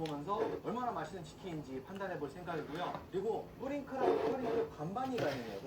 보면서 얼마나 맛있는 치킨인지 판단해 볼 생각이고요. 그리고 뿌링클하고 뿌링클 반반이 가능해요.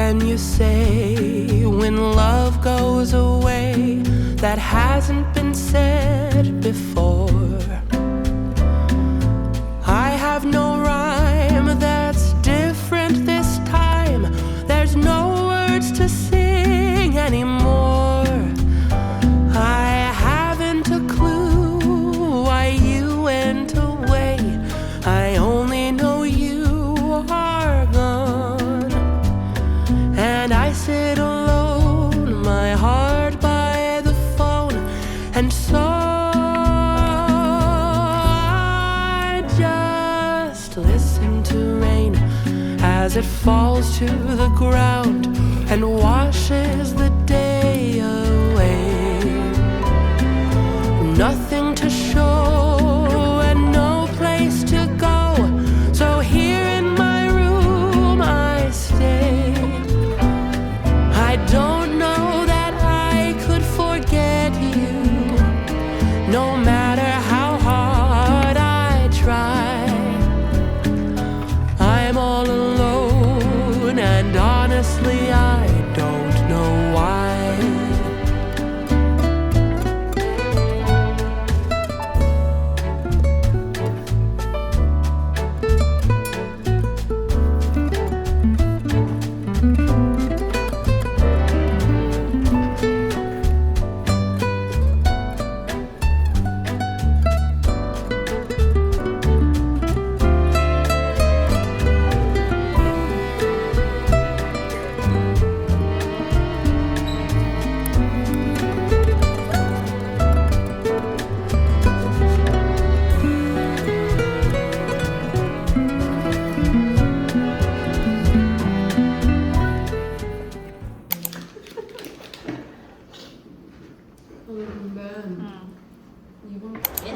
can you say when love goes away that hasn't been said before? I have no rhyme that's different this time. There's no words to sing anymore. I haven't a clue why you went away. I only know you are gone. And I sit alone, my heart by the phone. And so I just listen to rain as it falls to the ground and washes the day away. Nothing to show and no place to go, so here in my room I stay. I don't know that I could forget you, no matter how hard I try. I'm all alone and honestly I don't know why.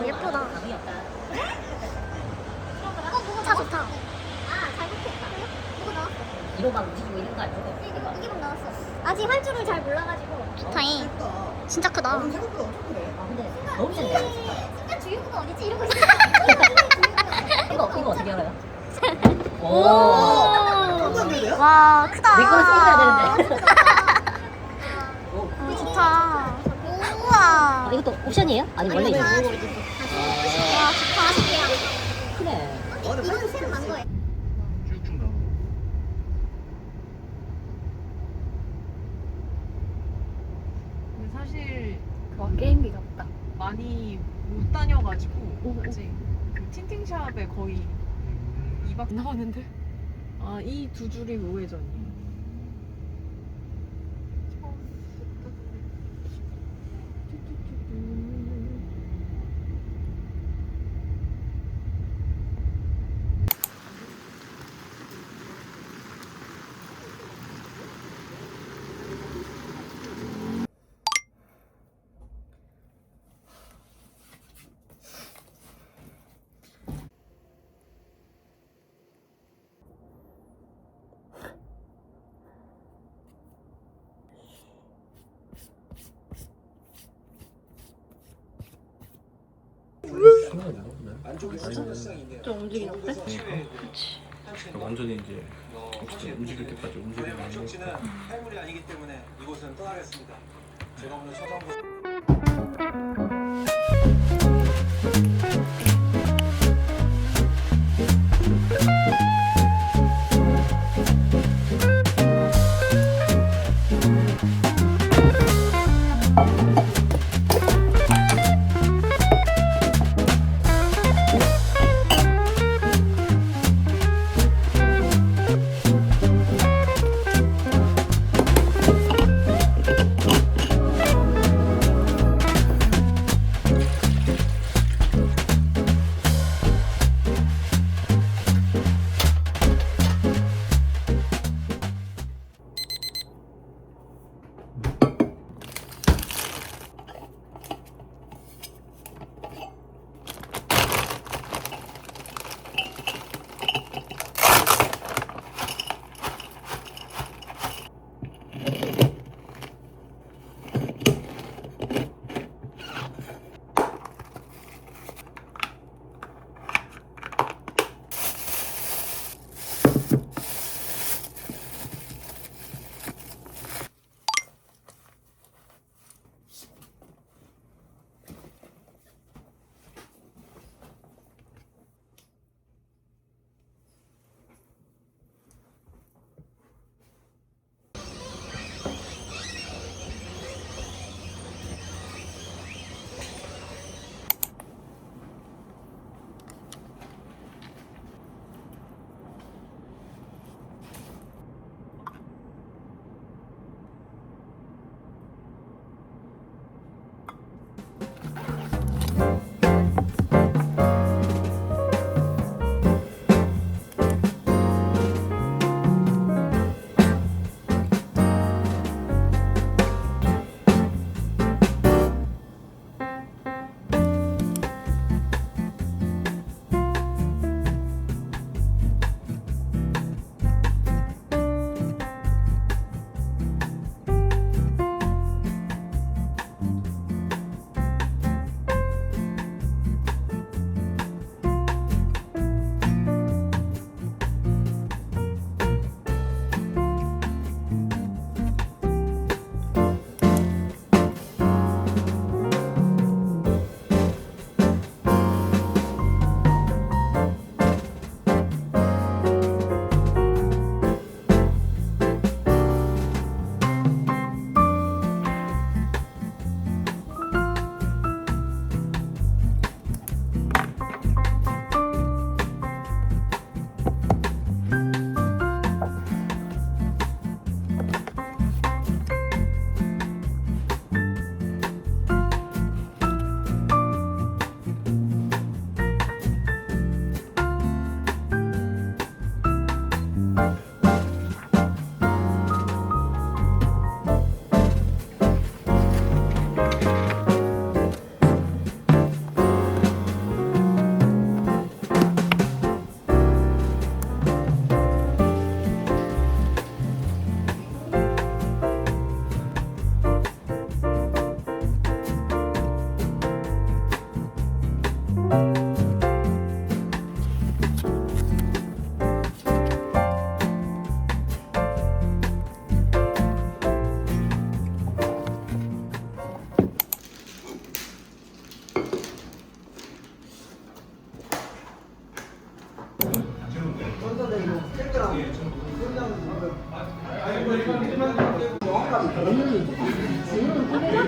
예쁘다. 차 좋다. 잘 붙겠다. 이거 나왔어. 이거 막 움직이고 있는 거 아니야? 이게 막 나왔어. 아직 할 줄을 잘 몰라가지고. 좋다잉. 진짜 크다. 아 근데 너무 센데? 순간 주유구가 어디지 이러고 있어. 이거 어떻게 알아요? 오. 와 크다. 내 거는 생겨야 되는데. 좋다. 우와. 아, 이것도 옵션이에요? 아니 원래 이거. 와 좋다. 그래. 이거는 새로 난 거예요. 쭉쭉 나오고. 근데 사실 게임기 같다. 많이 못 다녀가지고 아직 그 틴팅샵에 거의 2박 나왔는데 이 두 줄이 우회전이에요. 좀 움직이는 어때? 완전히 이제 움직일 때까지 움직이는 거 목적지는 해물이 아니기 때문에 이곳은 떠나겠습니다. 제가 오늘 서정부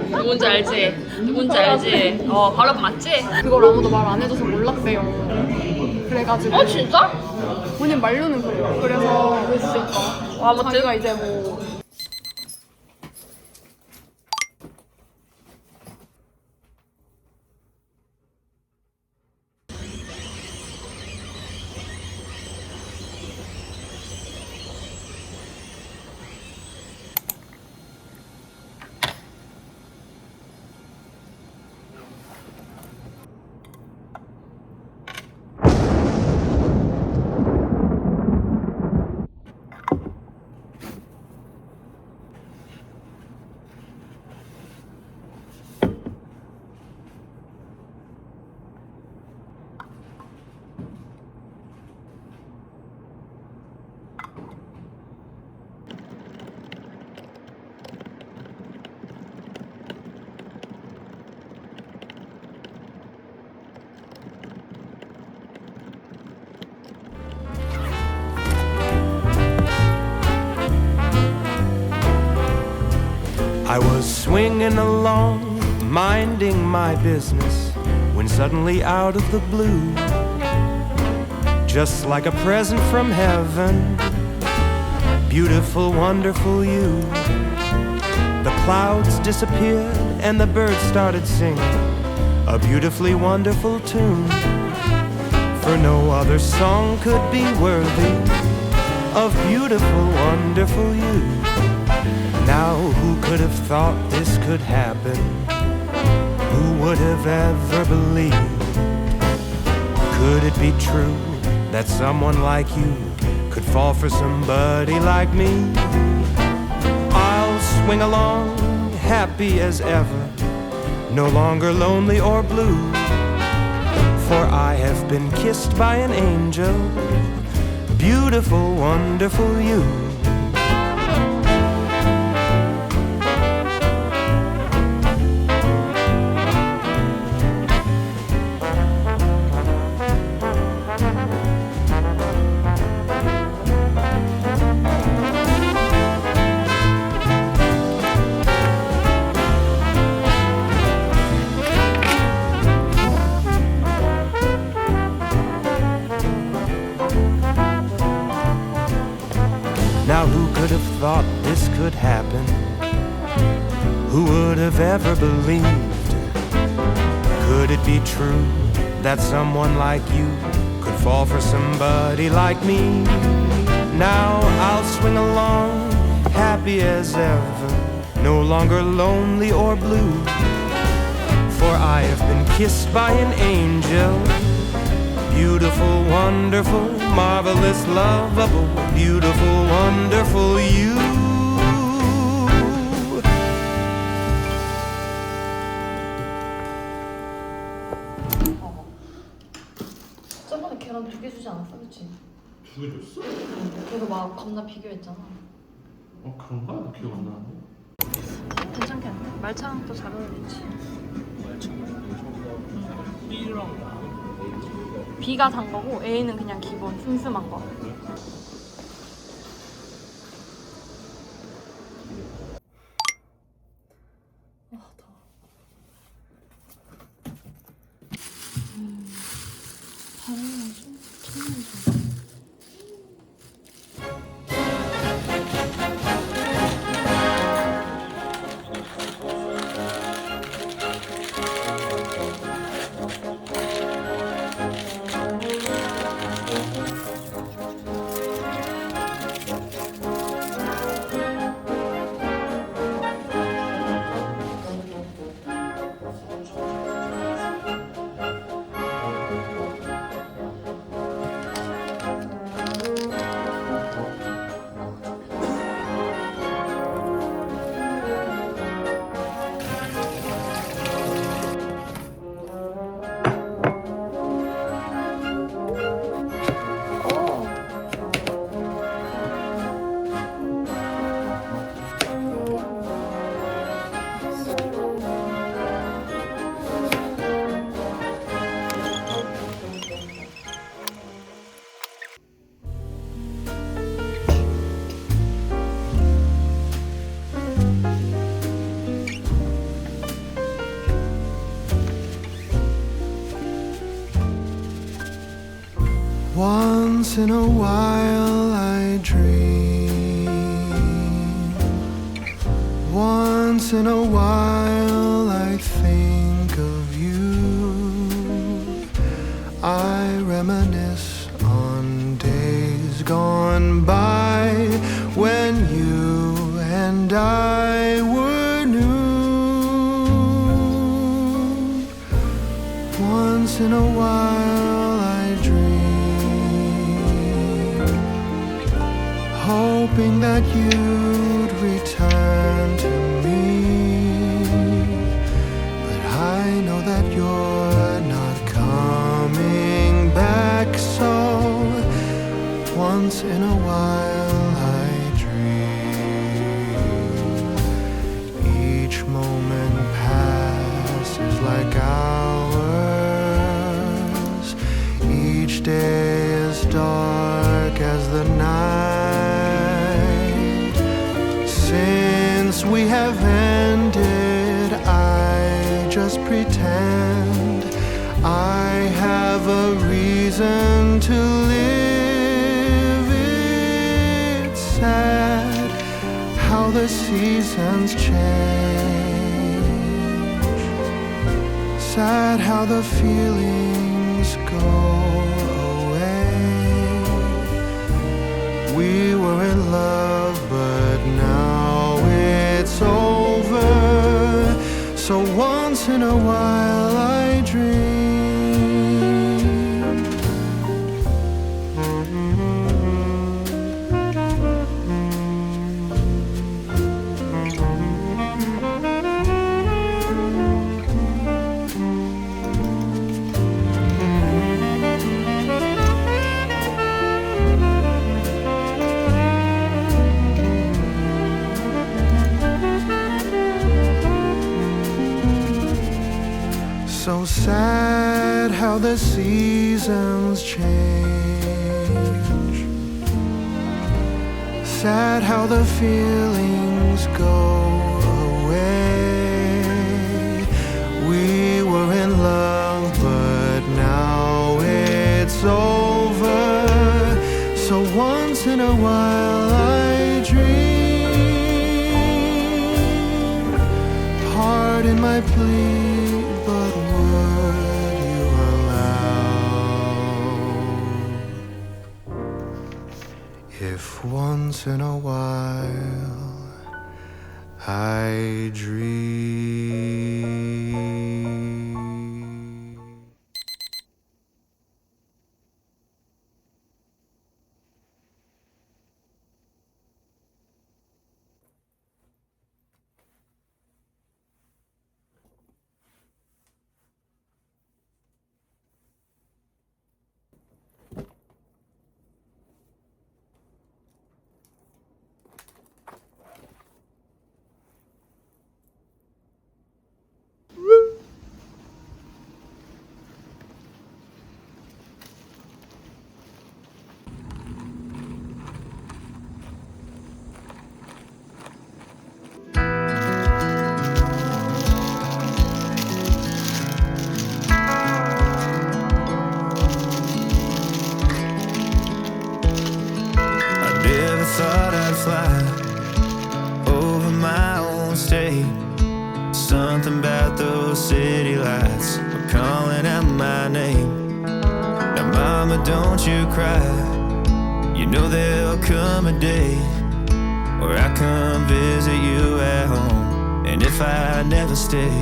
누군지 알지? 누군지 알지? 바로 봤지? 그걸 아무도 말 안 해줘서 몰랐대요. 그래가지고 진짜? 본인 말로는 그래요. 그래서 왜 주실까? 와, 뭐 자기가 이제 뭐 I was swinging along, minding my business, when suddenly out of the blue, just like a present from heaven, beautiful, wonderful you, the clouds disappeared and the birds started singing a beautifully wonderful tune, for no other song could be worthy of beautiful, wonderful you. Now who could have thought this could happen? Who would have ever believed? Could it be true that someone like you could fall for somebody like me? I'll swing along, happy as ever, no longer lonely or blue, for I have been kissed by an angel, beautiful, wonderful you. Now who could have thought this could happen? Who would have ever believed? Could it be true that someone like you could fall for somebody like me? Now I'll swing along, happy as ever, no longer lonely or blue, for I have been kissed by an angel, beautiful, wonderful, marvelous, lovable, beautiful, wonderful you. 저번에 계란 2개 주지 않았어, 그치? 2개 줬어? 그래서 막 겁나 비교했잖아. 그런가? 나 기억 안 나는데. 괜찮겠네. 말차랑 또 잘 어울리지. B가 단 거고 A는 그냥 기본 슴슴한 거. Once in a while I dream. Once in a while I think of you. I reminisce on days gone by when you and I were new. Once in a while I dream, hoping that you'd return to me. But I know that you're not coming back, so once in a while I dream. Each moment passes like hours. Each day is dark as the night. Since we have ended, I just pretend I have a reason to live. It's sad how the seasons change. Sad how the feelings go away. We were in love, but now it's over. So once in a while I dream. So sad how the seasons change. Sad how the feelings go away. We were in love, but now it's over. So once in a while I dream. Pardon my plea, but would you allow if once in a while I dream? Thought I'd fly over my own state. Something about those city lights were calling out my name. Now mama, don't you cry. You know there'll come a day where I come visit you at home. And if I never stay,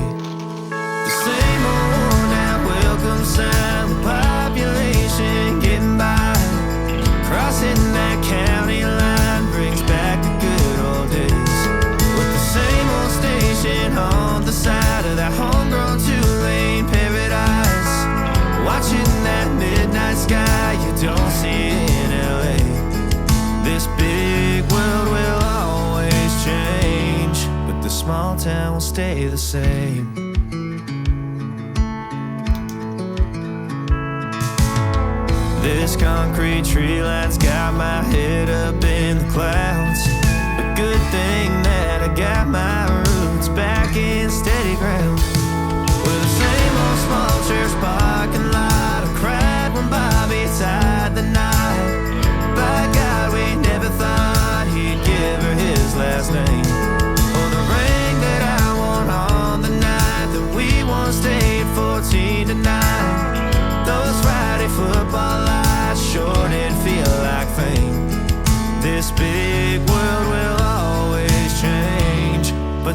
the same old now welcome sign, the population getting by, crossing that county line brings back the good old days. With the same old station on the side of that homegrown two-lane paradise, watching that midnight sky you don't see in LA. This big world will always change, but the small town will stay the same. This concrete tree line's got my head up in the clouds. A good thing that I got my roots back in steady ground. With the same old small church parking lot, I cried when Bobby tied the knot.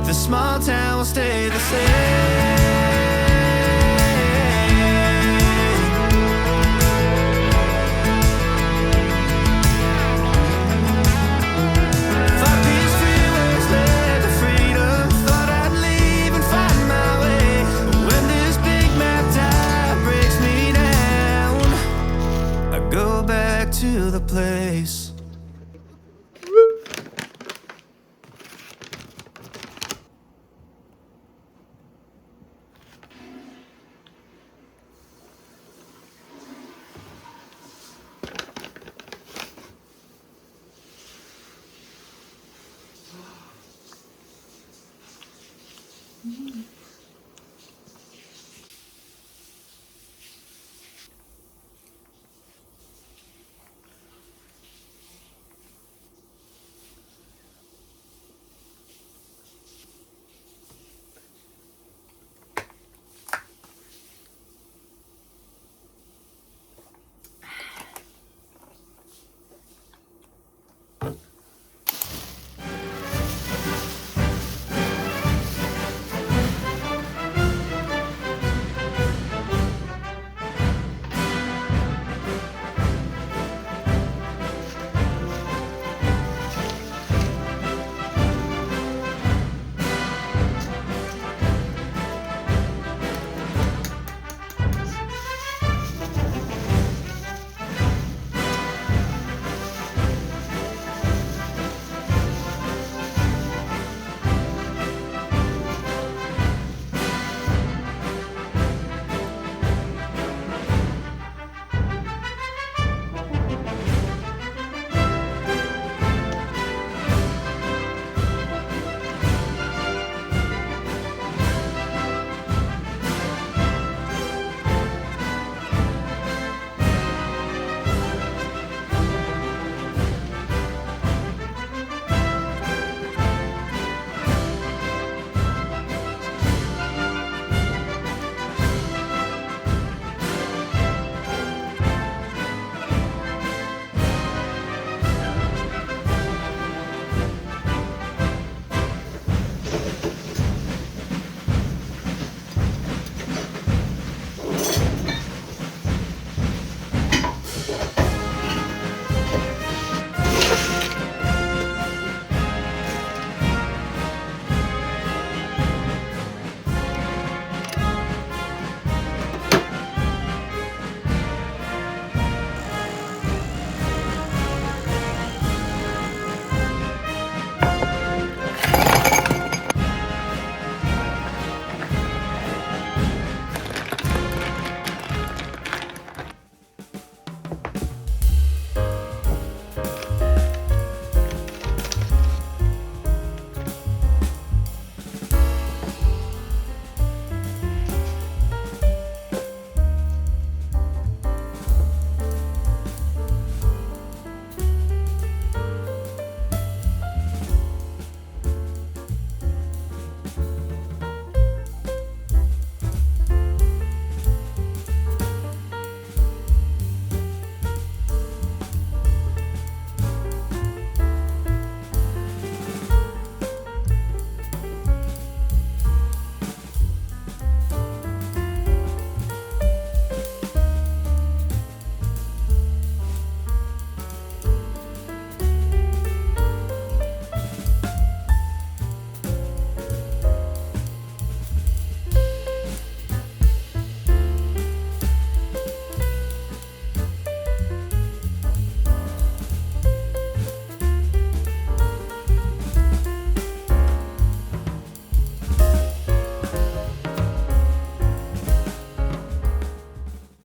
the small town will stay the same.